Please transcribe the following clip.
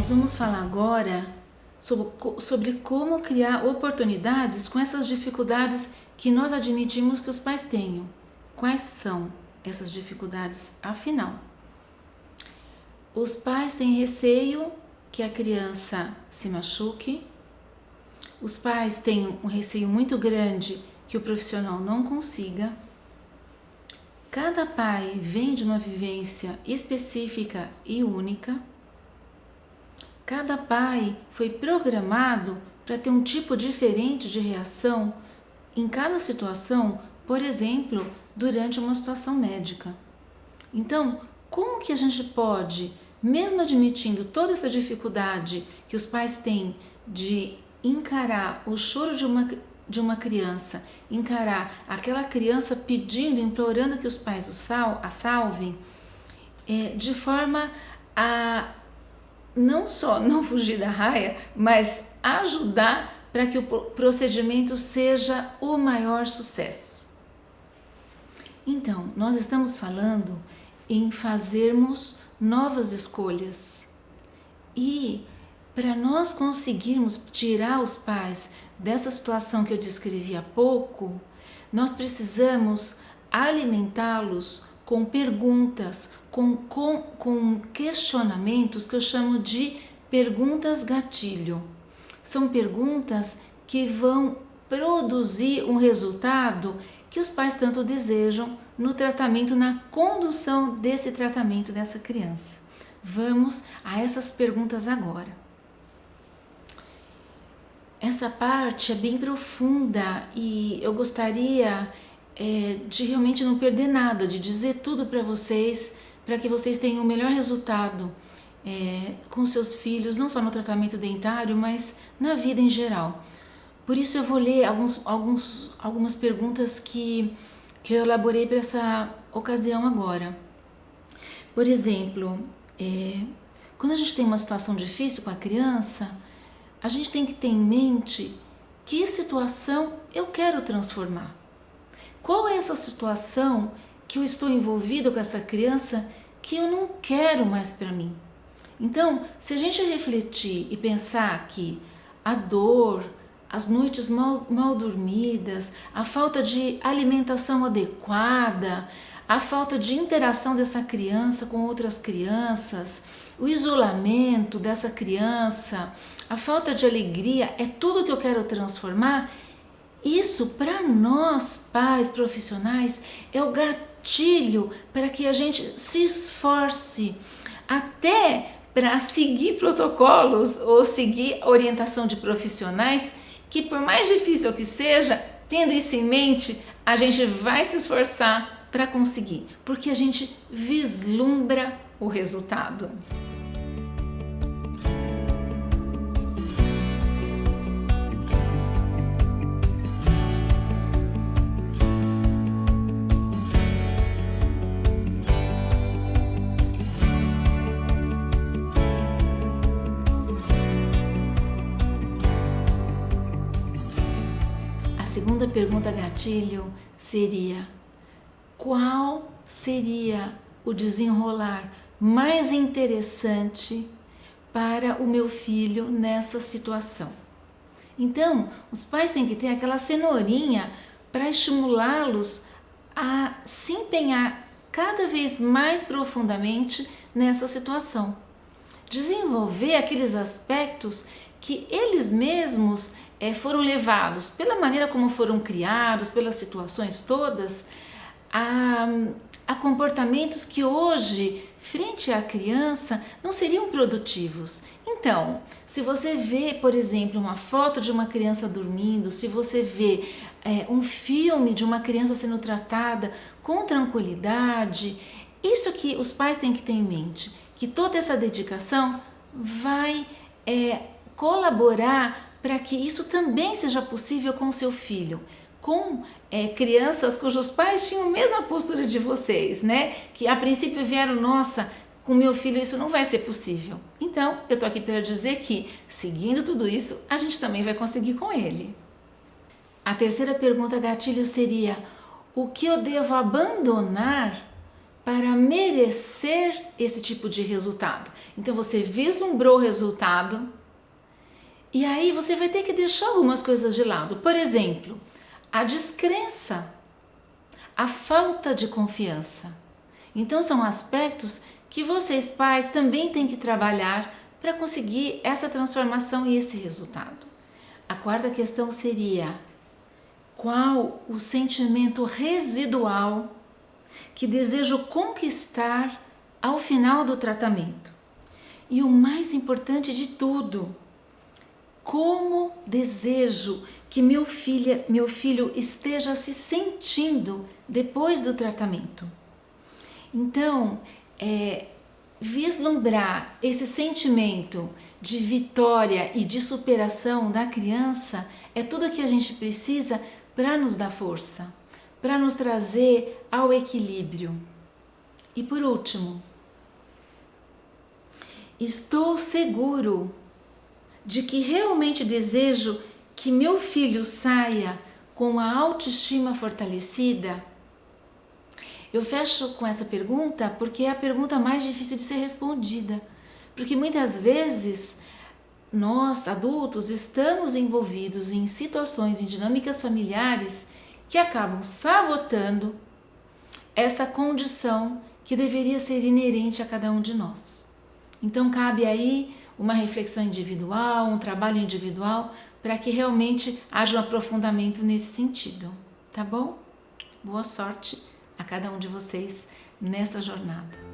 Nós vamos falar agora sobre como criar oportunidades com essas dificuldades que nós admitimos que os pais tenham. Quais são essas dificuldades, afinal? Os pais têm receio que a criança se machuque, os pais têm um receio muito grande que o profissional não consiga. Cada pai vem de uma vivência específica e única. Cada pai foi programado para ter um tipo diferente de reação em cada situação, por exemplo, durante uma situação médica. Então, como que a gente pode, mesmo admitindo toda essa dificuldade que os pais têm de encarar o choro de uma criança, encarar aquela criança pedindo, implorando que os pais a salvem, de forma a não só não fugir da raia, mas ajudar para que o procedimento seja o maior sucesso. Então, nós estamos falando em fazermos novas escolhas. E para nós conseguirmos tirar os pais dessa situação que eu descrevi há pouco, nós precisamos alimentá-los com perguntas, com questionamentos que eu chamo de perguntas gatilho. São perguntas que vão produzir um resultado que os pais tanto desejam no tratamento, na condução desse tratamento dessa criança. Vamos a essas perguntas agora. Essa parte é bem profunda e eu gostaria de realmente não perder nada, de dizer tudo para vocês, para que vocês tenham o melhor resultado com seus filhos, não só no tratamento dentário, mas na vida em geral. Por isso eu vou ler algumas perguntas que eu elaborei para essa ocasião agora. Por exemplo, quando a gente tem uma situação difícil com a criança, a gente tem que ter em mente que situação eu quero transformar. Qual é essa situação que eu estou envolvido com essa criança que eu não quero mais para mim? Então, se a gente refletir e pensar que a dor, as noites mal dormidas, a falta de alimentação adequada, a falta de interação dessa criança com outras crianças, o isolamento dessa criança, a falta de alegria, é tudo que eu quero transformar. Isso, para nós, pais profissionais, é o gatilho para que a gente se esforce até para seguir protocolos ou seguir orientação de profissionais que, por mais difícil que seja, tendo isso em mente, a gente vai se esforçar para conseguir, porque a gente vislumbra o resultado. A segunda pergunta gatilho seria: qual seria o desenrolar mais interessante para o meu filho nessa situação? Então, os pais têm que ter aquela cenourinha para estimulá-los a se empenhar cada vez mais profundamente nessa situação. Desenvolver aqueles aspectos que eles mesmos foram levados, pela maneira como foram criados, pelas situações todas, a comportamentos que hoje, frente à criança, não seriam produtivos. Então, se você vê, por exemplo, uma foto de uma criança dormindo, se você vê um filme de uma criança sendo tratada com tranquilidade, isso que os pais têm que ter em mente, que toda essa dedicação vai colaborar para que isso também seja possível com o seu filho, com crianças cujos pais tinham a mesma postura de vocês, né? Que a princípio vieram, nossa, com meu filho isso não vai ser possível. Então, eu tô aqui para dizer que, seguindo tudo isso, a gente também vai conseguir com ele. A terceira pergunta gatilho seria: o que eu devo abandonar para merecer esse tipo de resultado. Então você vislumbrou o resultado e aí você vai ter que deixar algumas coisas de lado. Por exemplo, a descrença, a falta de confiança. Então são aspectos que vocês pais também têm que trabalhar para conseguir essa transformação e esse resultado. A quarta questão seria: qual o sentimento residual que desejo conquistar ao final do tratamento? E o mais importante de tudo, como desejo que meu filho esteja se sentindo depois do tratamento? Então, vislumbrar esse sentimento de vitória e de superação da criança é tudo que a gente precisa para nos dar força, para nos trazer ao equilíbrio. E por último, estou seguro de que realmente desejo que meu filho saia com a autoestima fortalecida? Eu fecho com essa pergunta porque é a pergunta mais difícil de ser respondida. Porque muitas vezes nós, adultos, estamos envolvidos em situações, em dinâmicas familiares que acabam sabotando essa condição que deveria ser inerente a cada um de nós. Então cabe aí uma reflexão individual, um trabalho individual, para que realmente haja um aprofundamento nesse sentido, tá bom? Boa sorte a cada um de vocês nessa jornada.